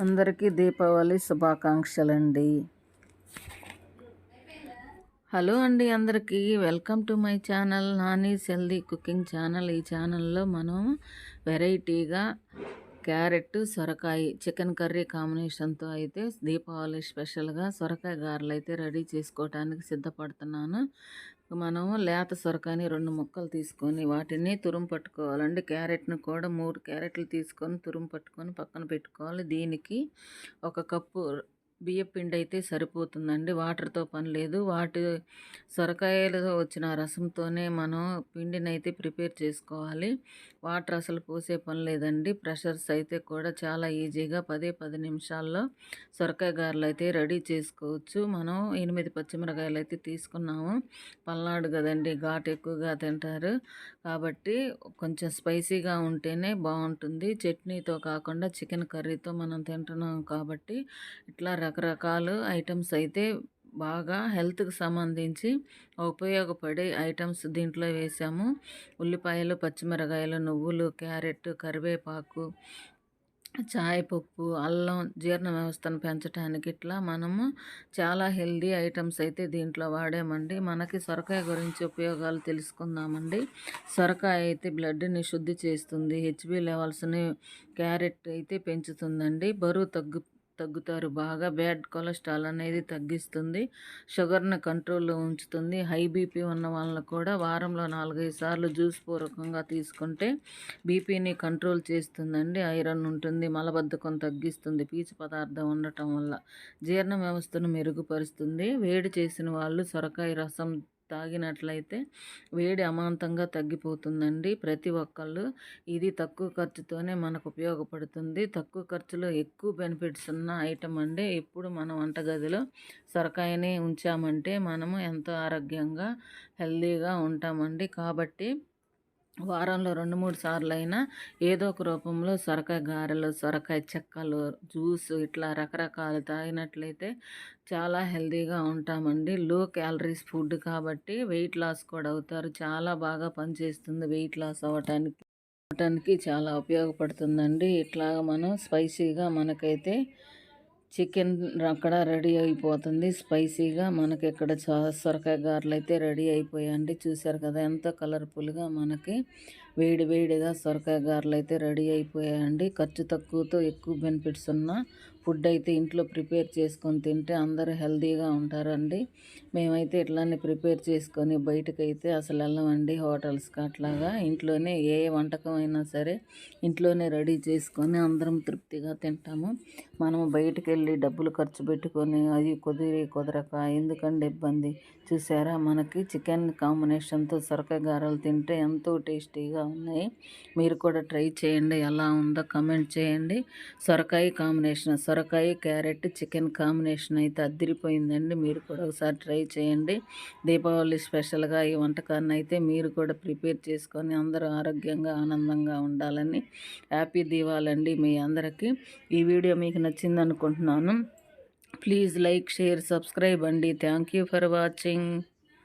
అందరికీ దీపావళి శుభాకాంక్షలండి. హలో అండి, అందరికీ welcome to my channel Nani's healthy cooking channel. ఈ ఛానల్లో మనం వెరైటీగా క్యారెట్ సొరకాయ చికెన్ కర్రీ కాంబినేషన్తో అయితే దీపావళి స్పెషల్గా సొరకాయ గారెలు అయితే రెడీ చేసుకోవడానికి సిద్ధపడుతున్నాను. మనము లేత సొరకాయని 2 ముక్కలు తీసుకొని వాటిని తురుము పట్టుకోవాలండి. క్యారెట్ని కూడా 3 క్యారెట్లు తీసుకొని తురుము పట్టుకొని పక్కన పెట్టుకోవాలి. దీనికి 1 కప్పు బియ్యం పిండి అయితే సరిపోతుందండి. వాటర్తో పని లేదు. సొరకాయలతో వచ్చిన రసంతోనే మనం పిండిని అయితే ప్రిపేర్ చేసుకోవాలి. వాటర్ అసలు పోసే పని లేదండి. ప్రెషర్స్ అయితే కూడా చాలా ఈజీగా 10 నిమిషాల్లో సొరకాయ గారెలు అయితే రెడీ చేసుకోవచ్చు. మనం 8 పచ్చిమిరకాయలు అయితే తీసుకున్నాము. పల్నాడు కదండి, ఘాటు ఎక్కువగా తింటారు కాబట్టి కొంచెం స్పైసీగా ఉంటేనే బాగుంటుంది. చట్నీతో కాకుండా చికెన్ కర్రీతో మనం తింటున్నాం కాబట్టి ఇట్లా రకరకాల ఐటమ్స్ అయితే బాగా హెల్త్కి సంబంధించి ఉపయోగపడే ఐటమ్స్ దీంట్లో వేసాము. ఉల్లిపాయలు, పచ్చిమిరకాయలు, నువ్వులు, క్యారెట్, కరివేపాకు, చాయపప్పు, అల్లం, జీర్ణ వ్యవస్థను పెంచడానికి ఇట్లా మనము చాలా హెల్దీ ఐటమ్స్ అయితే దీంట్లో వాడామండి. మనకి సొరకాయ గురించి ఉపయోగాలు తెలుసుకుందామండి. సొరకాయ అయితే బ్లడ్ని శుద్ధి చేస్తుంది. హెచ్బి లెవెల్స్ని క్యారెట్ అయితే పెంచుతుందండి. బరువు తగ్గుతారు బాగా. బ్యాడ్ కొలెస్ట్రాల్ అనేది తగ్గిస్తుంది. షుగర్ని కంట్రోల్లో ఉంచుతుంది. హై బీపీ ఉన్న వాళ్ళకు కూడా వారంలో 4-5 సార్లు జ్యూస్ పూర్వకంగా తీసుకుంటే బీపీని కంట్రోల్ చేస్తుందండి. ఐరన్ ఉంటుంది, మలబద్ధకం తగ్గిస్తుంది. పీచు పదార్థం ఉండటం వల్ల జీర్ణ వ్యవస్థను మెరుగుపరుస్తుంది. వేడి చేసిన వాళ్ళు సొరకాయ రసం తాగినట్లయితే వేడి అమాంతంగా తగ్గిపోతుందండి. ప్రతి ఒక్కళ్ళు ఇది తక్కువ ఖర్చుతోనే మనకు ఉపయోగపడుతుంది. తక్కువ ఖర్చులో ఎక్కువ బెనిఫిట్స్ ఉన్న ఐటమ్ అండి. ఎప్పుడు మనం వంటగదిలో సొరకాయని ఉంచామంటే మనము ఎంతో ఆరోగ్యంగా హెల్దీగా ఉంటామండి. కాబట్టి వారంలో 2-3 సార్లు అయినా ఏదో ఒక రూపంలో సొరకాయ గారెలు, సొరకాయ చెక్కలు, జ్యూస్ ఇట్లా రకరకాలు తాగినట్లయితే చాలా హెల్తీగా ఉంటామండి. లో క్యాలరీస్ ఫుడ్ కాబట్టి వెయిట్ లాస్ కూడా అవుతారు. చాలా బాగా పనిచేస్తుంది. వెయిట్ లాస్ అవ్వటానికి చాలా ఉపయోగపడుతుందండి. ఇట్లాగ మనం స్పైసీగా మనకైతే చికెన్ అక్కడ రెడీ అయిపోతుంది. స్పైసీగా మనకి ఇక్కడ సొరకాయ గారెలు అయితే రెడీ అయిపోయాయండి. చూసారు కదా ఎంత కలర్ఫుల్గా మనకి వేడిగా సొరకాయ గారెలు అయితే రెడీ అయిపోయాయండి. ఖర్చు తక్కువతో ఎక్కువ బెనిఫిట్స్ ఉన్న ఫుడ్ అయితే ఇంట్లో ప్రిపేర్ చేసుకొని తింటే అందరూ హెల్తీగా ఉంటారండి. మేమైతే ఇట్లానే ప్రిపేర్ చేసుకొని బయటకైతే అసలు వెళ్ళమండి హోటల్స్కి. అట్లాగా ఇంట్లోనే ఏ వంటకం అయినా సరే ఇంట్లోనే రెడీ చేసుకొని అందరం తృప్తిగా తింటాము. మనము బయటకు వెళ్ళి డబ్బులు ఖర్చు పెట్టుకొని అది కుదరక ఎందుకండి ఇబ్బంది. చూసారా మనకి చికెన్ కాంబినేషన్తో సొరకాయ గారెలు తింటే ఎంతో టేస్టీగా ఉన్నాయి. మీరు కూడా ట్రై చేయండి. ఎలా ఉందో కమెంట్ చేయండి. సొరకాయ క్యారెట్ చికెన్ కాంబినేషన్ అయితే అదిరిపోయిందండి. మీరు కూడా ఒకసారి ట్రై చేయండి. దీపావళి స్పెషల్గా ఈ వంటకాన్ని అయితే మీరు కూడా ప్రిపేర్ చేసుకొని అందరూ ఆరోగ్యంగా ఆనందంగా ఉండాలని హ్యాపీ దీపావళి అండి మీ అందరికీ. ఈ వీడియో మీకు నచ్చింది అనుకుంటున్నాను. ప్లీజ్ లైక్, షేర్, సబ్స్క్రైబ్ అండి. Thank you for watching.